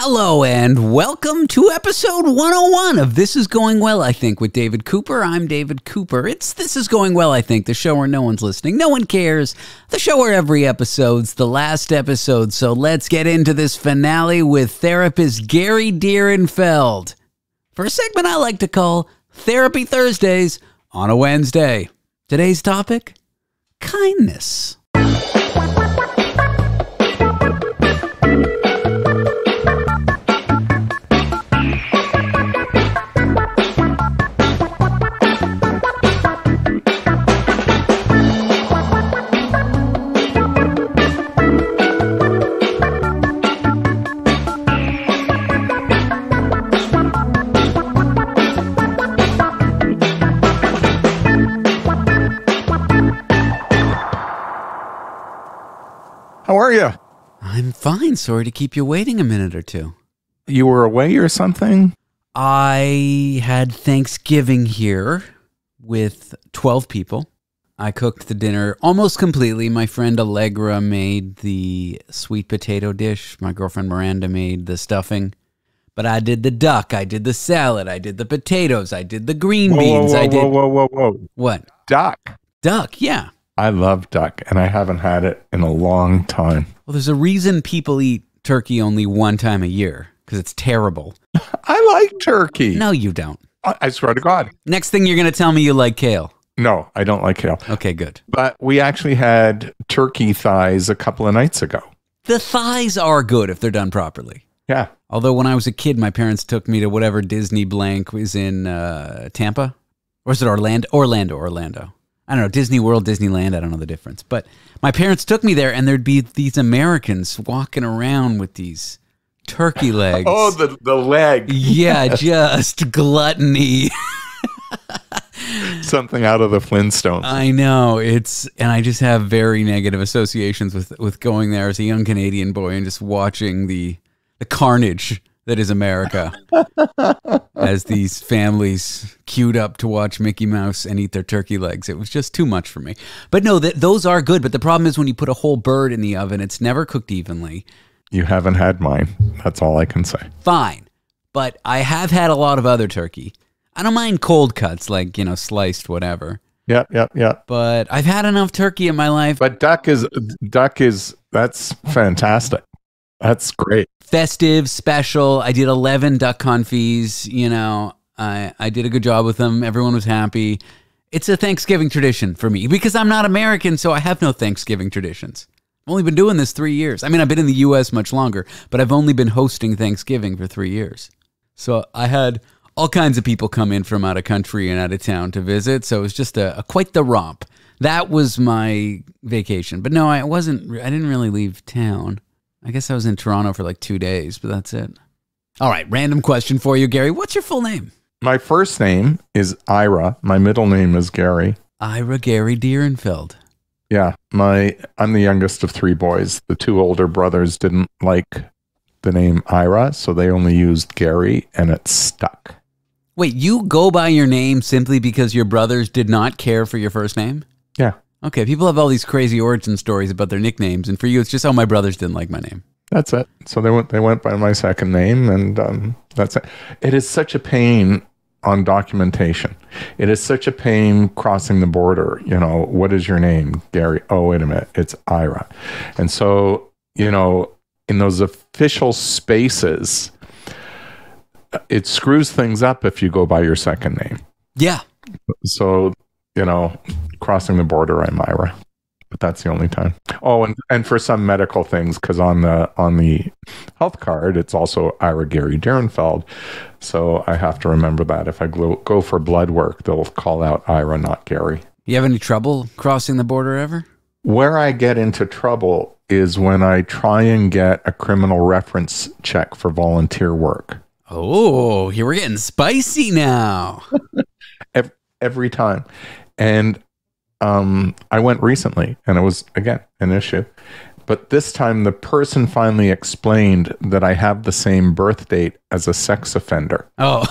Hello and welcome to episode 101 of This Is Going Well, I Think, with David Cooper. I'm David Cooper. It's This Is Going Well, I Think, the show where no one's listening, no one cares, the show where every episode's the last episode. So let's get into this finale with therapist Gary Direnfeld for a segment I like to call Therapy Thursdays on a Wednesday. Today's topic, kindness. How are you? I'm fine. Sorry to keep you waiting a minute or two. You were away or something? I had Thanksgiving here with 12 people. I cooked the dinner almost completely. My friend Allegra made the sweet potato dish. My girlfriend Miranda made the stuffing. But I did the duck. I did the salad. I did the potatoes. I did the green beans. Whoa. What? Duck. Duck, yeah. I love duck, and I haven't had it in a long time. Well, there's a reason people eat turkey only one time a year, because it's terrible. I like turkey. No, you don't. I swear to God. Next thing you're going to tell me you like kale. No, I don't like kale. Okay, good. But we actually had turkey thighs a couple of nights ago. The thighs are good if they're done properly. Yeah. Although when I was a kid, my parents took me to whatever Disney blank was in Tampa. Or is it Orlando? Orlando. I don't know, Disney World, Disneyland, I don't know the difference. But my parents took me there, and there'd be these Americans walking around with these turkey legs. Oh, the leg. Yeah, just gluttony. Something out of the Flintstones. I know. And I just have very negative associations with going there as a young Canadian boy and just watching the carnage that is America as these families queued up to watch Mickey Mouse and eat their turkey legs. It was just too much for me. But no, those are good. But the problem is when you put a whole bird in the oven, it's never cooked evenly. You haven't had mine. That's all I can say. Fine. But I have had a lot of other turkey. I don't mind cold cuts, like, sliced, whatever. Yep. But I've had enough turkey in my life. But duck is that's fantastic. That's great. Festive, special. I did 11 duck confits. I did a good job with them. Everyone was happy. It's a Thanksgiving tradition for me because I'm not American, so I have no Thanksgiving traditions. I've only been doing this 3 years. I mean, I've been in the U.S. much longer, but I've only been hosting Thanksgiving for 3 years. So I had all kinds of people come in from out of country and out of town to visit, so it was just quite the romp. That was my vacation. But no, I didn't really leave town. I guess I was in Toronto for like 2 days, but that's it. All right, random question for you, Gary. What's your full name? My first name is Ira. My middle name is Gary. Ira Gary Direnfeld. Yeah, I'm the youngest of 3 boys. The 2 older brothers didn't like the name Ira, so they only used Gary, and it stuck. Wait, you go by your name simply because your brothers did not care for your first name? Yeah. Okay, people have all these crazy origin stories about their nicknames, and for you, it's just, my brothers didn't like my name. That's it. So they went by my second name, and that's it. It is such a pain on documentation. It is such a pain crossing the border. What is your name, Gary? Oh, wait a minute, it's Ira. And so, in those official spaces, it screws things up if you go by your second name. Yeah. So, crossing the border, I'm Ira, but that's the only time. Oh, and for some medical things, because on the health card, it's also Ira Gary Direnfeld. So I have to remember that if I go for blood work, they'll call out Ira, not Gary. You have any trouble crossing the border ever? Where I get into trouble is when I try and get a criminal reference check for volunteer work. Oh, here we're getting spicy now. Every time. And I went recently, and it was, again, an issue. But this time, the person finally explained that I have the same birth date as a sex offender. Oh,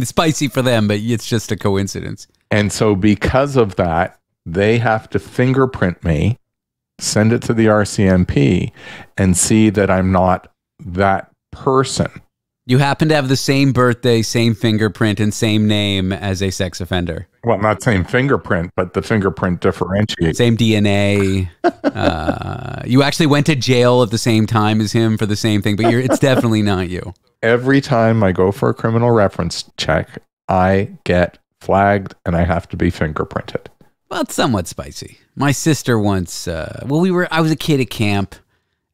spicy for them, but it's just a coincidence. And so because of that, they have to fingerprint me, send it to the RCMP, and see that I'm not that person. You happen to have the same birthday, same fingerprint, and same name as a sex offender. Well, not same fingerprint, but the fingerprint differentiates. Same DNA. You actually went to jail at the same time as him for the same thing, but it's definitely not you. Every time I go for a criminal reference check, I get flagged and I have to be fingerprinted. Well, it's somewhat spicy. My sister once, I was a kid at camp,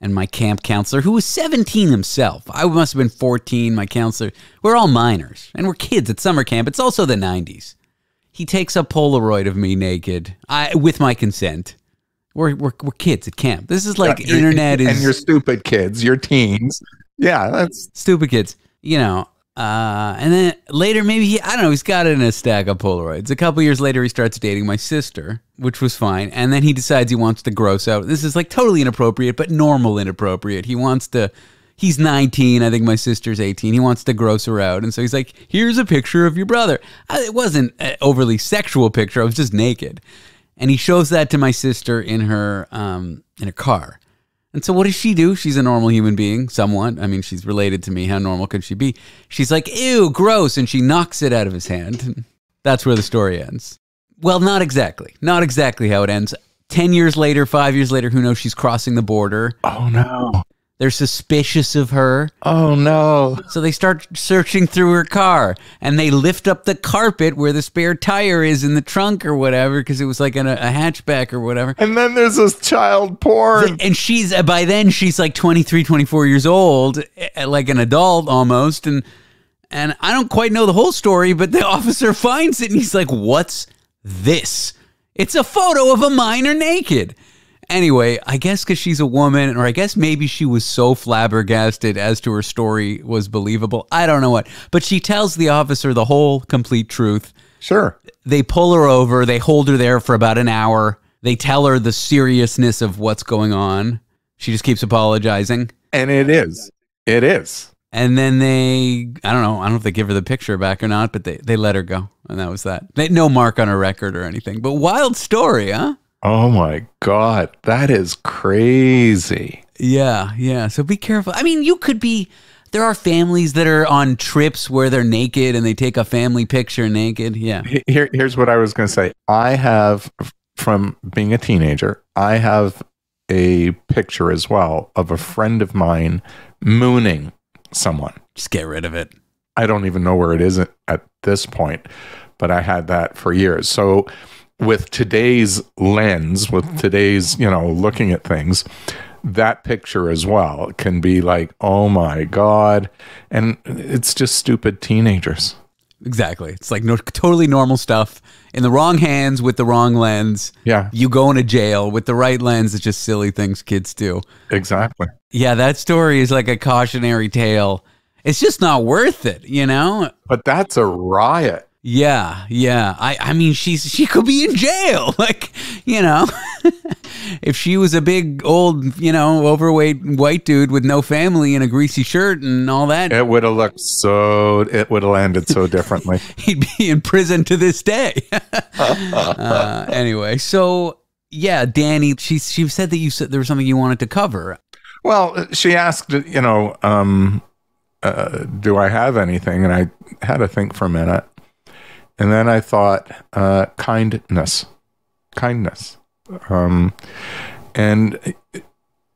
and my camp counselor, who was 17 himself, I must have been 14, my counselor, we're all minors, and we're kids at summer camp. It's also the 90s. He takes a Polaroid of me naked, with my consent. We're kids at camp. This is like internet is... And you're stupid kids, you're teens. Yeah, that's... Stupid kids, you know. And then later, maybe he's got it in a stack of Polaroids. A couple years later, he starts dating my sister, which was fine. And then he decides he wants to gross out. This is like totally inappropriate, but normal inappropriate. He's 19. I think my sister's 18. He wants to gross her out. And so he's like, here's a picture of your brother. It wasn't an overly sexual picture. I was just naked. And he shows that to my sister in her car. And so what does she do? She's a normal human being, somewhat. I mean, she's related to me. How normal could she be? She's like, ew, gross. And she knocks it out of his hand. That's where the story ends. Well, not exactly. Not exactly how it ends. 10 years later, 5 years later, who knows? She's crossing the border. Oh, no. They're suspicious of her. Oh, no. So they start searching through her car, and they lift up the carpet where the spare tire is in the trunk or whatever, because it was like a hatchback or whatever. And then there's this child porn. And by then she's like 23, 24 years old, like an adult almost. And I don't quite know the whole story, but the officer finds it and he's like, what's this? It's a photo of a minor naked. Anyway, I guess because she's a woman, or I guess maybe she was so flabbergasted as to her story was believable. I don't know what. But she tells the officer the whole complete truth. Sure. They pull her over. They hold her there for about an hour. They tell her the seriousness of what's going on. She just keeps apologizing. And it is. It is. And then I don't know if they give her the picture back or not, but they let her go. And that was that. No mark on her record or anything. But wild story, huh? Oh my God, that is crazy. Yeah. So be careful. I mean, there are families that are on trips where they're naked and they take a family picture naked. Yeah. Here's what I was going to say. I have, from being a teenager, I have a picture as well of a friend of mine mooning someone. Just get rid of it. I don't even know where it is at this point, but I had that for years. So with today's lens, with today's, looking at things, that picture as well can be like, oh my God. And it's just stupid teenagers. Exactly. It's like totally normal stuff in the wrong hands with the wrong lens. Yeah. You go into jail. With the right lens, it's just silly things kids do. Exactly. Yeah, that story is like a cautionary tale. It's just not worth it, But that's a riot. Yeah. I mean, she could be in jail. Like, if she was a big, old, overweight white dude with no family and a greasy shirt and all that. It would have landed so differently. He'd be in prison to this day. Anyway, so yeah, Danny, she said that you said there was something you wanted to cover. Well, she asked, do I have anything? And I had to think for a minute. And then I thought, kindness. And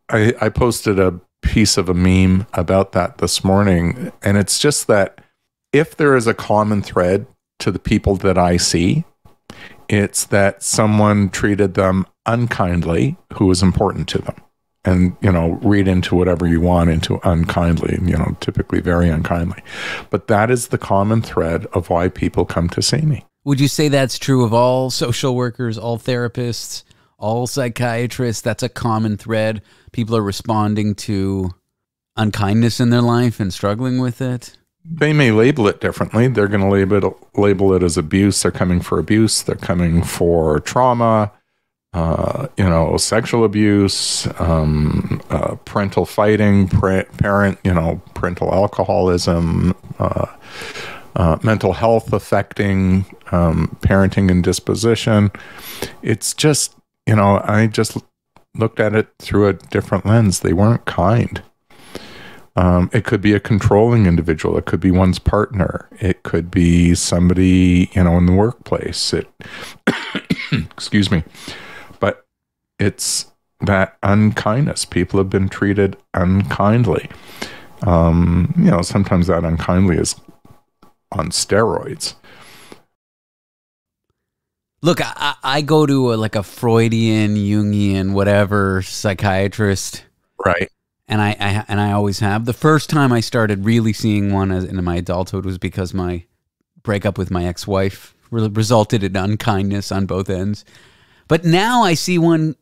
I posted a piece of a meme about that this morning. And it's just that if there is a common thread to the people that I see, it's that someone treated them unkindly who was important to them. And, read into whatever you want into unkindly, typically very unkindly. But that is the common thread of why people come to see me. Would you say that's true of all social workers, all therapists, all psychiatrists? That's a common thread. People are responding to unkindness in their life and struggling with it. They may label it differently. They're going to label it as abuse. They're coming for abuse. They're coming for trauma. Sexual abuse, parental fighting, parental alcoholism, mental health affecting parenting and disposition. It's just, I just looked at it through a different lens. They weren't kind. It could be a controlling individual. It could be one's partner. It could be somebody, in the workplace. Excuse me. But it's that unkindness. People have been treated unkindly. Sometimes that unkindly is on steroids. Look, I go to a Freudian, Jungian, whatever psychiatrist. Right. And I always have. The first time I started really seeing one in my adulthood was because my breakup with my ex-wife resulted in unkindness on both ends. But now I see one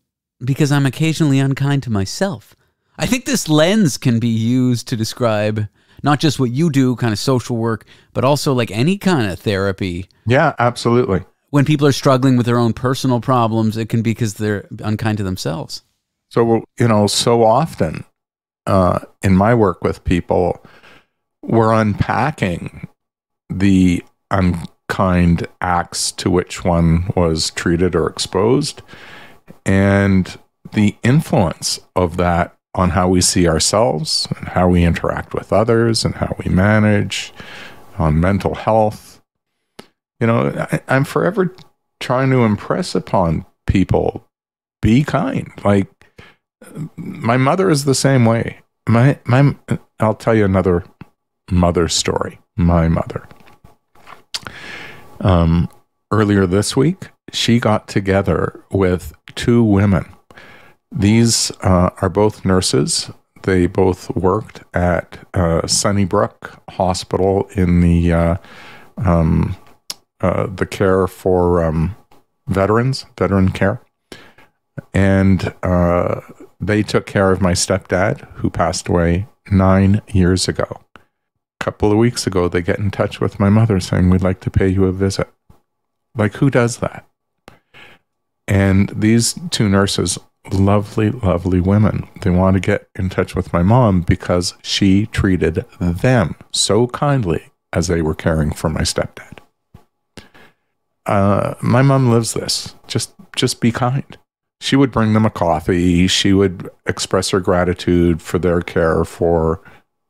because I'm occasionally unkind to myself. I think this lens can be used to describe not just what you do, kind of social work, but also like any kind of therapy. Yeah, absolutely. When people are struggling with their own personal problems, it can be because they're unkind to themselves. So, so often in my work with people, we're unpacking the unkind acts to which one was treated or exposed, and the influence of that on how we see ourselves and how we interact with others and how we manage, on mental health. I'm forever trying to impress upon people, be kind. Like, my mother is the same way. I'll tell you another mother story. My mother. Earlier this week, she got together with two women. These are both nurses. They both worked at Sunnybrook Hospital in the care for veteran care. And they took care of my stepdad, who passed away 9 years ago. A couple of weeks ago, they get in touch with my mother saying, we'd like to pay you a visit. Like, who does that? And these two nurses, lovely, lovely women, they want to get in touch with my mom because she treated them so kindly as they were caring for my stepdad. My mom lives this. Just be kind. She would bring them a coffee. She would express her gratitude for their care for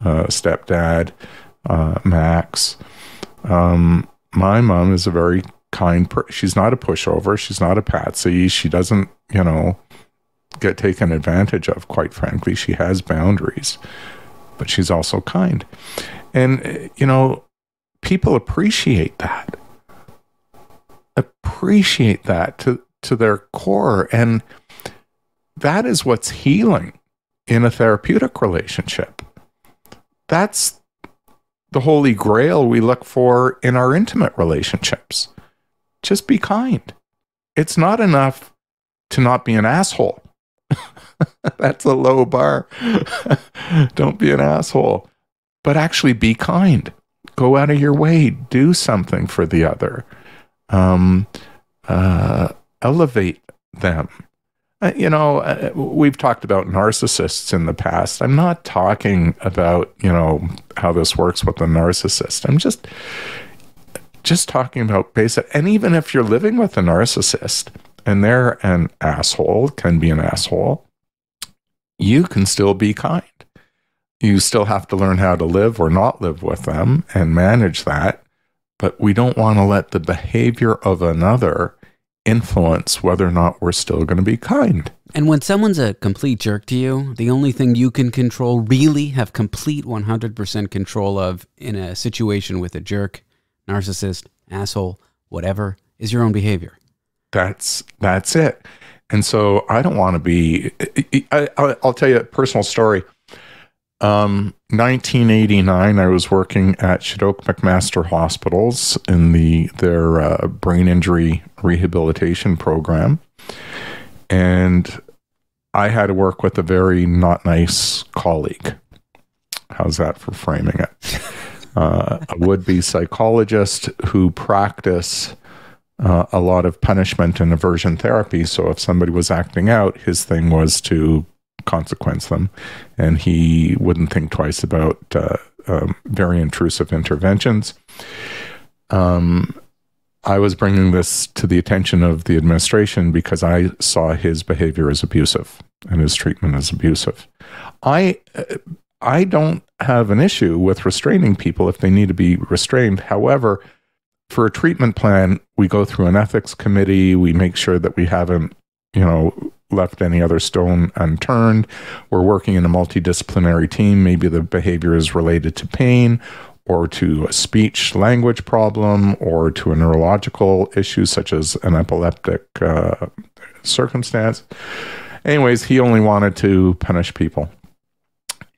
stepdad, Max. My mom is a very kind person. She's not a pushover. She's not a patsy. She doesn't, get taken advantage of, quite frankly. She has boundaries, but she's also kind. And, people appreciate that. Appreciate that to their core. And that is what's healing in a therapeutic relationship. That's the holy grail we look for in our intimate relationships. Just be kind. It's not enough to not be an asshole. That's a low bar. Don't be an asshole. But actually be kind. Go out of your way. Do something for the other. Elevate them. We've talked about narcissists in the past. I'm not talking about, how this works with a narcissist. I'm just talking about basic. And even if you're living with a narcissist and they're an asshole, can be an asshole, you can still be kind. You still have to learn how to live or not live with them and manage that. But we don't want to let the behavior of another influence whether or not we're still going to be kind. And when someone's a complete jerk to you, the only thing you can control, really have complete 100% control of in a situation with a jerk, narcissist, asshole, whatever, is your own behavior. That's it. And so I don't want to be, I'll tell you a personal story. 1989, I was working at Shadoke McMaster Hospitals in their brain injury rehabilitation program. And I had to work with a very not nice colleague. How's that for framing it? A would-be psychologist who practiced a lot of punishment and aversion therapy. So if somebody was acting out, his thing was to consequence them, and he wouldn't think twice about very intrusive interventions. I was bringing this to the attention of the administration because I saw his behavior as abusive and his treatment as abusive. I I don't have an issue with restraining people if they need to be restrained. However, for a treatment plan, we go through an ethics committee. We make sure that we haven't, left any other stone unturned. We're working in a multidisciplinary team. Maybe the behavior is related to pain or to a speech language problem or to a neurological issue such as an epileptic circumstance. Anyways, he only wanted to punish people.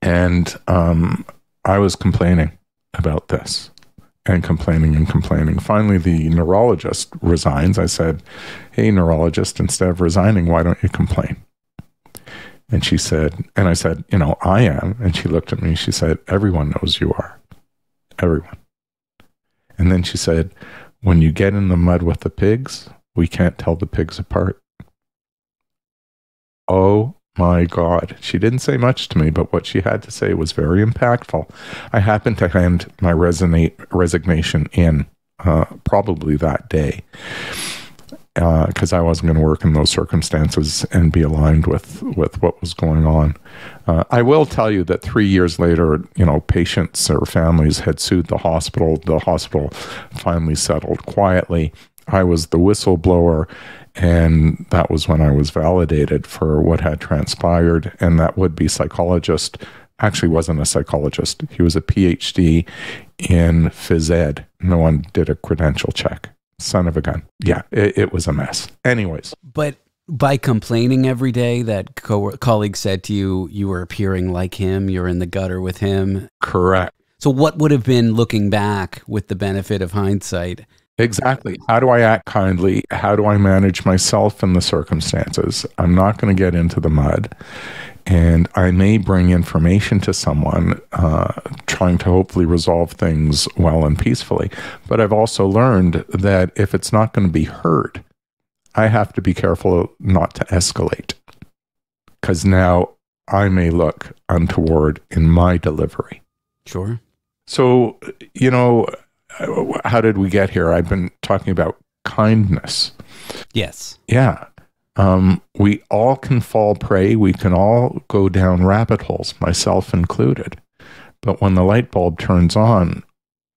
And I was complaining about this and complaining and complaining. Finally, the neurologist resigns. I said, hey, neurologist, instead of resigning, why don't you complain? And she said, and I said, I am. And she looked at me, she said, everyone knows you are. Everyone. And then she said, when you get in the mud with the pigs, we can't tell the pigs apart. Oh my God. She didn't say much to me, but what she had to say was very impactful. I happened to hand my resignation in probably that day because I wasn't going to work in those circumstances and be aligned with what was going on. I will tell you that 3 years later, patients or families had sued the hospital. The hospital finally settled quietly. I was the whistleblower, and that was when I was validated for what had transpired. And that would-be psychologist actually wasn't a psychologist. He was a PhD in phys ed. No one did a credential check. Son of a gun. Yeah, it was a mess. Anyways. But by complaining every day, that colleague said to you, you were appearing like him, you're in the gutter with him. Correct. So what would have been, looking back with the benefit of hindsight? Exactly. How do I act kindly? How do I manage myself in the circumstances? I'm not going to get into the mud. And I may bring information to someone trying to hopefully resolve things well and peacefully. But I've also learned that if it's not going to be heard, I have to be careful not to escalate. Because now I may look untoward in my delivery. Sure. So, how did we get here? I've been talking about kindness. Yes. Yeah. We all can fall prey. We can all go down rabbit holes, myself included. But when the light bulb turns on,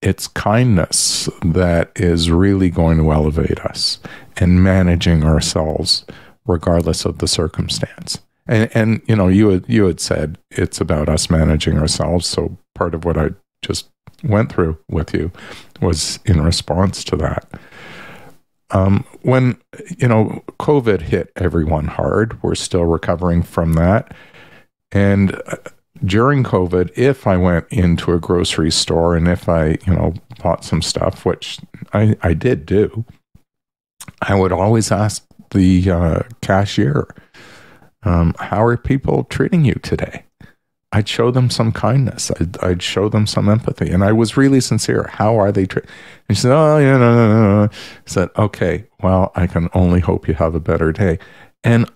it's kindness that is really going to elevate us and managing ourselves regardless of the circumstance. And you had said it's about us managing ourselves. So part of what I just went through with you was in response to that. When, COVID hit everyone hard, we're still recovering from that. And during COVID, if I went into a grocery store and if I, bought some stuff, which I did do, I would always ask the cashier, how are people treating you today? I'd show them some kindness. I'd show them some empathy. And I was really sincere. How are they treated? And she said, oh, yeah, no. I said, okay, well, I can only hope you have a better day. And,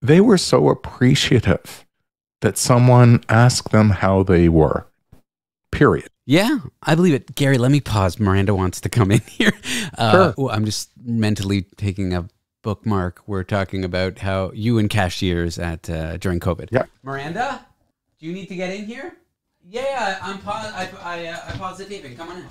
they were so appreciative that someone asked them how they were, period. Yeah, I believe it. Gary, let me pause. Miranda wants to come in here. Sure. I'm just mentally taking a bookmark. We're talking about how you and cashiers at during COVID. Yeah. Miranda, do you need to get in here? Yeah, I paused the taping. Come on in.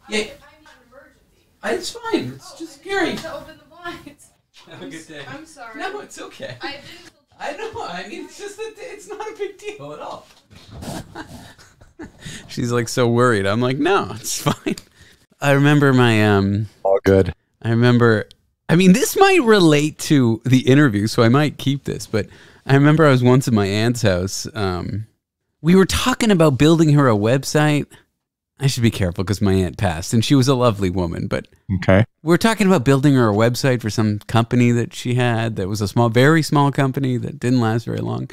Yeah. I'm not an emergency. It's fine. It's just Gary. To open the blinds. Have a good day. I'm sorry. No, it's okay. I know. I mean, it's just that it's not a big deal at all. She's like so worried. I'm like, no, it's fine. I remember my all good. I remember. I mean, this might relate to the interview, so I might keep this. But I remember I was once at my aunt's house. We were talking about building her a website. I should be careful because my aunt passed, and she was a lovely woman. But okay, we were talking about building her a website for some company that she had that was a very small company that didn't last very long.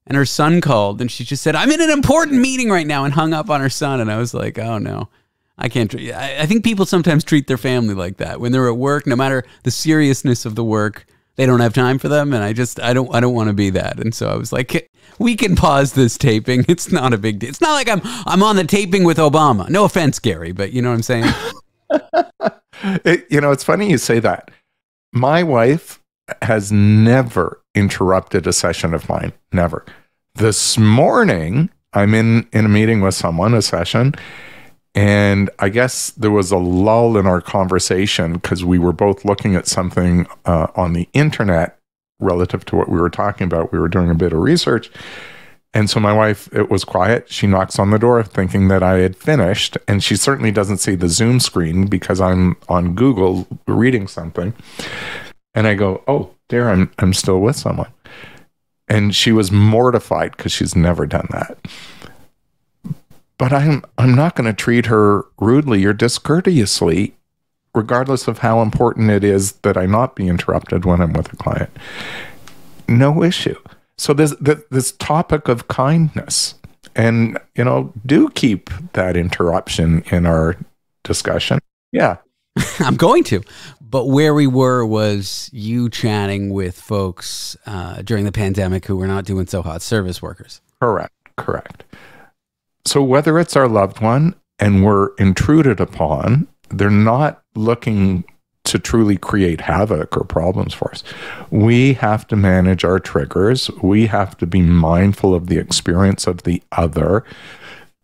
And her son called, and she just said, I'm in an important meeting right now, and hung up on her son. And I was like, oh, no. I can't. I think people sometimes treat their family like that when they're at work. No matter the seriousness of the work, they don't have time for them, and I don't want to be that. And so I was like, we can pause this taping. It's not a big deal. It's not like I'm on the taping with Obama. No offense, Gary, but you know what I'm saying. It's funny you say that. My wife has never interrupted a session of mine. Never. This morning, I'm in a meeting with someone, a session, and I guess there was a lull in our conversation because we were both looking at something on the internet relative to what we were talking about. We were doing a bit of research. And so my wife, it was quiet. She knocks on the door thinking that I had finished. And she certainly doesn't see the Zoom screen because I'm on Google reading something. And I go, oh, dear, I'm still with someone. And she was mortified because she's never done that. But I'm not going to treat her rudely or discourteously, regardless of how important it is that I not be interrupted when I'm with a client. No issue. So this topic of kindness, and, do keep that interruption in our discussion. Yeah. I'm going to. But where we were was you chatting with folks during the pandemic who were not doing so hot, service workers. Correct. So whether it's our loved one and we're intruded upon, they're not looking to truly create havoc or problems for us. We have to manage our triggers. We have to be mindful of the experience of the other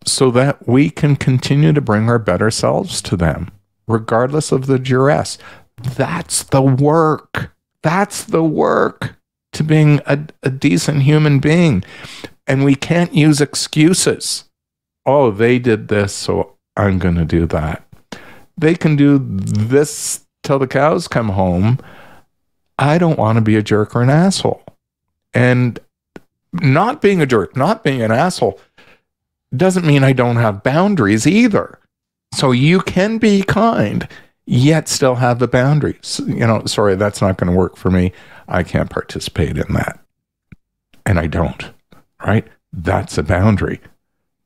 so that we can continue to bring our better selves to them, regardless of the duress. That's the work. That's the work to being a decent human being. And we can't use excuses. Oh, they did this, so I'm going to do that. They can do this till the cows come home. I don't want to be a jerk or an asshole. And not being a jerk, not being an asshole, doesn't mean I don't have boundaries either. So you can be kind, yet still have the boundaries. Sorry, that's not going to work for me. I can't participate in that. And I don't, right? That's a boundary.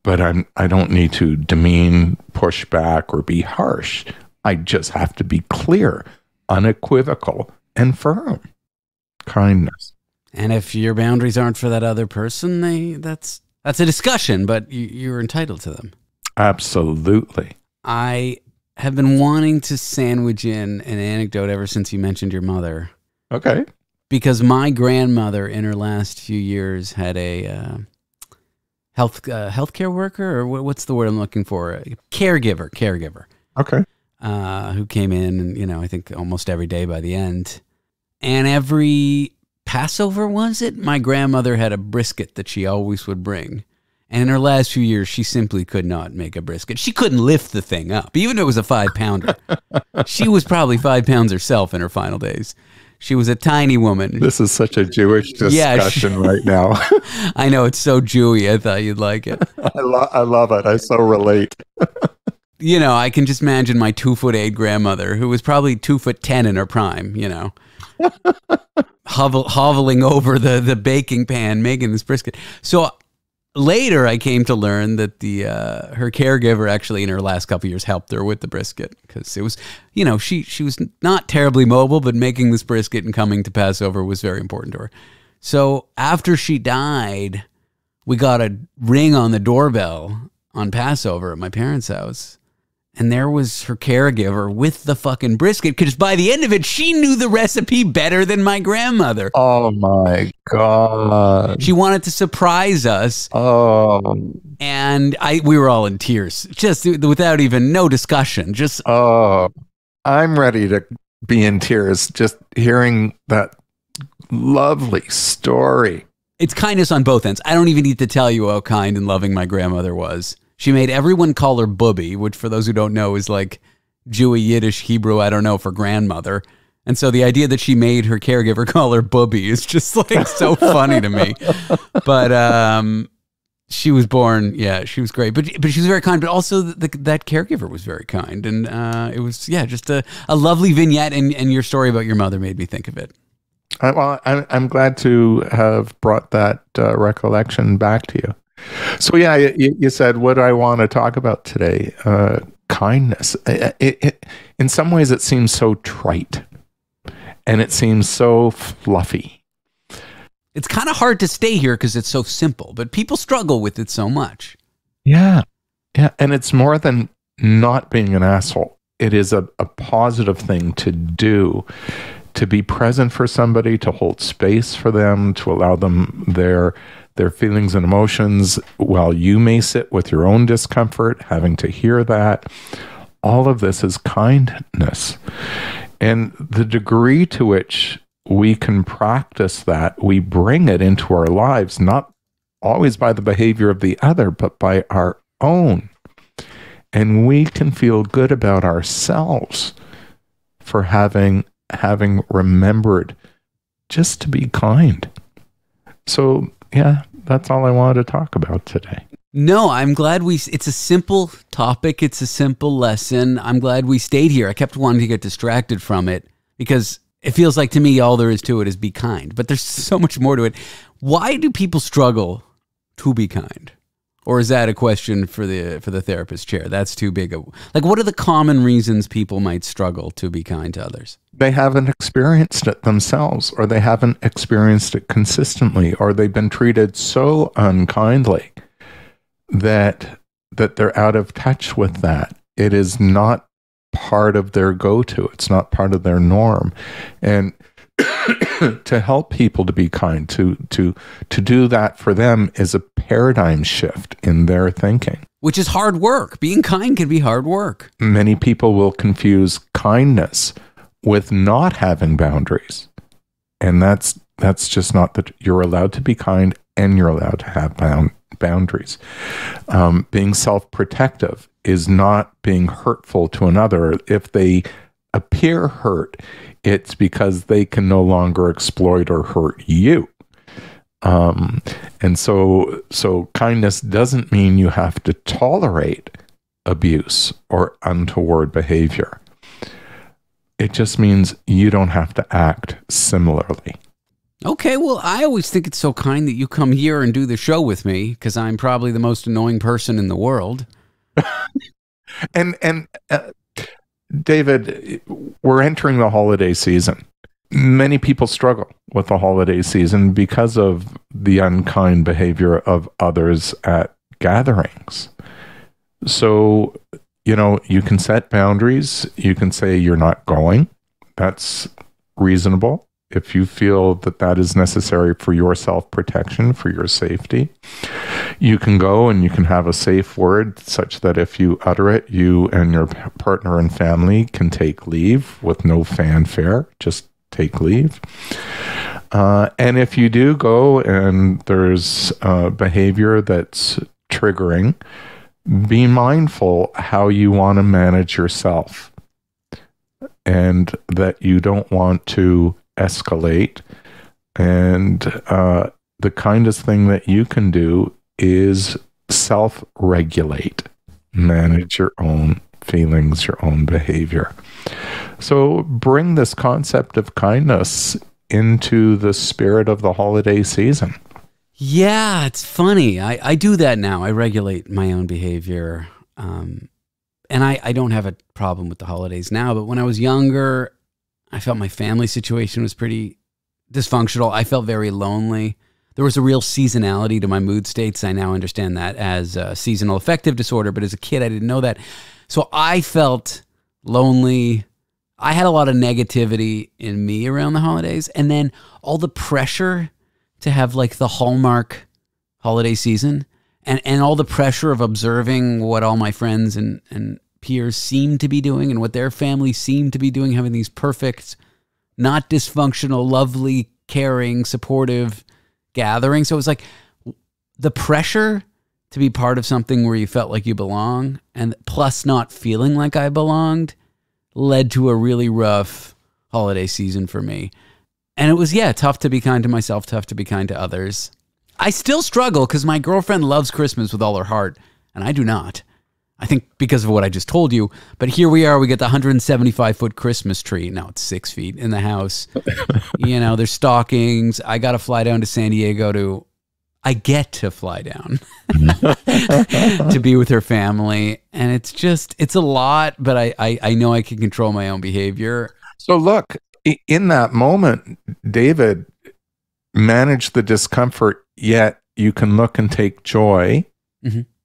But I don't need to demean, push back, or be harsh. I just have to be clear, unequivocal, and firm. Kindness. And if your boundaries aren't for that other person, that's a discussion, but you're entitled to them. Absolutely. I have been wanting to sandwich in an anecdote ever since you mentioned your mother. Okay. Because my grandmother, in her last few years, had a healthcare worker, or what's the word I'm looking for? Caregiver. Okay. Who came in, and I think almost every day by the end. And every Passover, was it? My grandmother had a brisket that she always would bring. And in her last few years, she simply could not make a brisket. She couldn't lift the thing up, even if it was a 5-pounder. She was probably 5 pounds herself in her final days. She was a tiny woman. This is such a Jewish discussion right now. I know, it's so Jewy. I thought you'd like it. I love it. I so relate. I can just imagine my 2'8" grandmother, who was probably 2'10" in her prime, hoveling over the baking pan, making this brisket. So later I came to learn that her caregiver actually in her last couple of years helped her with the brisket, because it was, she was not terribly mobile, but making this brisket and coming to Passover was very important to her. So after she died, we got a ring on the doorbell on Passover at my parents' house. And there was her caregiver with the fucking brisket, because by the end of it, she knew the recipe better than my grandmother. Oh, my God. She wanted to surprise us. Oh. And we were all in tears, just without even, no discussion. Just. Oh, I'm ready to be in tears just hearing that lovely story. It's kindness on both ends. I don't even need to tell you how kind and loving my grandmother was. She made everyone call her Bubby, which for those who don't know is like Jewy, Yiddish, Hebrew, I don't know, for grandmother. And so the idea that she made her caregiver call her Bubby is just like so funny to me. But she was born, she was great. But she was very kind, but also that caregiver was very kind. And it was, just a lovely vignette. And your story about your mother made me think of it. Well, I'm glad to have brought that recollection back to you. So you said, what do I want to talk about today? Kindness. In some ways, it seems so trite, and it seems so fluffy. It's kind of hard to stay here because it's so simple, but people struggle with it so much. Yeah, and it's more than not being an asshole. It is a positive thing to do, to be present for somebody, to hold space for them, to allow them their their feelings and emotions, while you may sit with your own discomfort, having to hear that. All of this is kindness. And the degree to which we can practice that, we bring it into our lives, not always by the behavior of the other, but by our own. And we can feel good about ourselves for having remembered just to be kind. So, yeah, that's all I wanted to talk about today. No, I'm glad it's a simple topic. It's a simple lesson. I'm glad we stayed here. I kept wanting to get distracted from it because it feels like to me all there is to it is be kind. But there's so much more to it. Why do people struggle to be kind? Or is that a question for the therapist chair? That's too big. Like, what are the common reasons people might struggle to be kind to others? They haven't experienced it themselves, or they haven't experienced it consistently, or they've been treated so unkindly that they're out of touch with that. It is not part of their go-to. It's not part of their norm. And to help people to be kind, to do that for them is a paradigm shift in their thinking. Which is hard work. Being kind can be hard work. Many people will confuse kindness with not having boundaries. And that's just not that. You're allowed to be kind and you're allowed to have boundaries. Being self-protective is not being hurtful to another. If they appear hurt, it's because they can no longer exploit or hurt you. And so kindness doesn't mean you have to tolerate abuse or untoward behavior. It just means you don't have to act similarly. Okay, well, I always think it's so kind that you come here and do the show with me because I'm probably the most annoying person in the world. And David, we're entering the holiday season. Many people struggle with the holiday season because of the unkind behavior of others at gatherings. So, you can set boundaries. You can say you're not going. That's reasonable if you feel that is necessary for your self-protection, for your safety. You can go and you can have a safe word such that if you utter it, you and your partner and family can take leave with no fanfare. Just take leave. And if you do go and there's behavior that's triggering, be mindful how you want to manage yourself and that you don't want to escalate. And the kindest thing that you can do is self-regulate, manage your own feelings, your own behavior. So bring this concept of kindness into the spirit of the holiday season. Yeah, it's funny. I do that now. I regulate my own behavior. And I don't have a problem with the holidays now, but when I was younger, I felt my family situation was pretty dysfunctional. I felt very lonely. There was a real seasonality to my mood states. I now understand that as seasonal affective disorder, but as a kid, I didn't know that. So I felt lonely. I had a lot of negativity in me around the holidays. And then all the pressure to have like the Hallmark holiday season and all the pressure of observing what all my friends and peers seemed to be doing and what their families seemed to be doing, having these perfect, not dysfunctional, lovely, caring, supportive gatherings. So it was like the pressure to be part of something where you felt like you belong and plus not feeling like I belonged led to a really rough holiday season for me. And it was, tough to be kind to myself, tough to be kind to others. I still struggle because my girlfriend loves Christmas with all her heart, and I do not. I think because of what I just told you. But here we are, we get the 175-foot Christmas tree. Now it's 6 feet in the house. There's stockings. I got to fly down to San Diego I get to fly down to be with her family. And it's a lot, but I know I can control my own behavior. So look, in that moment, David managed the discomfort, yet you can look and take joy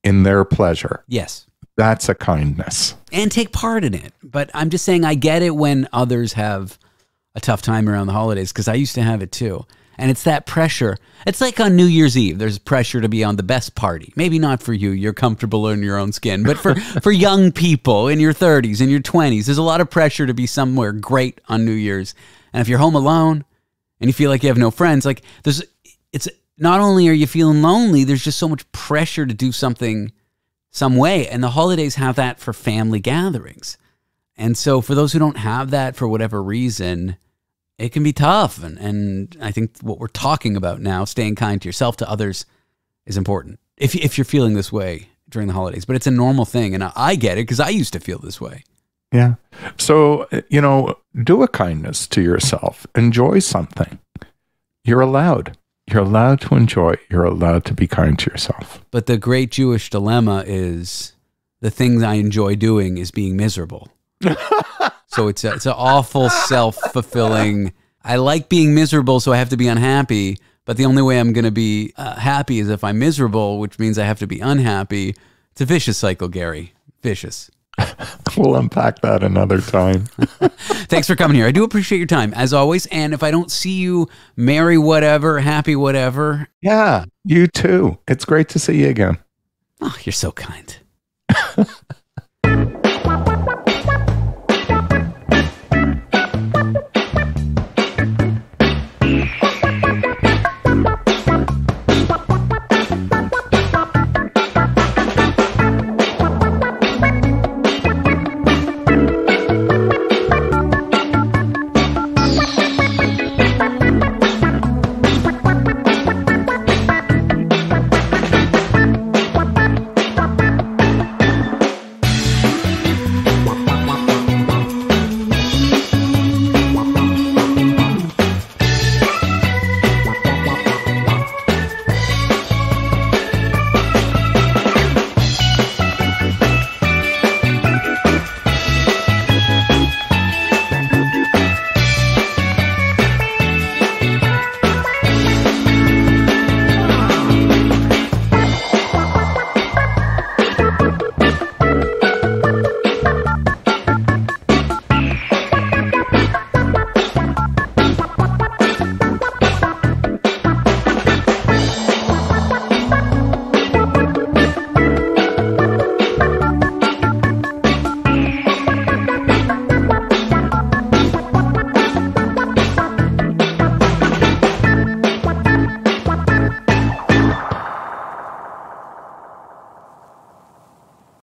in their pleasure. Yes. That's a kindness. And take part in it. But I'm just saying I get it when others have a tough time around the holidays because I used to have it too. And it's that pressure. It's like on New Year's Eve, there's pressure to be on the best party. Maybe not for you, you're comfortable in your own skin, but for young people in your 30s, in your 20s, there's a lot of pressure to be somewhere great on New Year's. And if you're home alone and you feel like you have no friends, like it's not only are you feeling lonely, there's just so much pressure to do something some way. And the holidays have that for family gatherings. And so for those who don't have that for whatever reason, it can be tough. And I think what we're talking about now, staying kind to yourself, to others, is important if you're feeling this way during the holidays. But it's a normal thing. And I get it because I used to feel this way. Yeah. So, do a kindness to yourself. Enjoy something. You're allowed. You're allowed to enjoy. You're allowed to be kind to yourself. But the great Jewish dilemma is the thing I enjoy doing is being miserable. So it's an awful self-fulfilling. I like being miserable, so I have to be unhappy. But the only way I'm going to be happy is if I'm miserable, which means I have to be unhappy. It's a vicious cycle, Gary. Vicious. We'll unpack that another time. Thanks for coming here. I do appreciate your time, as always. And if I don't see you, merry whatever, happy whatever. Yeah, you too. It's great to see you again. Oh, you're so kind.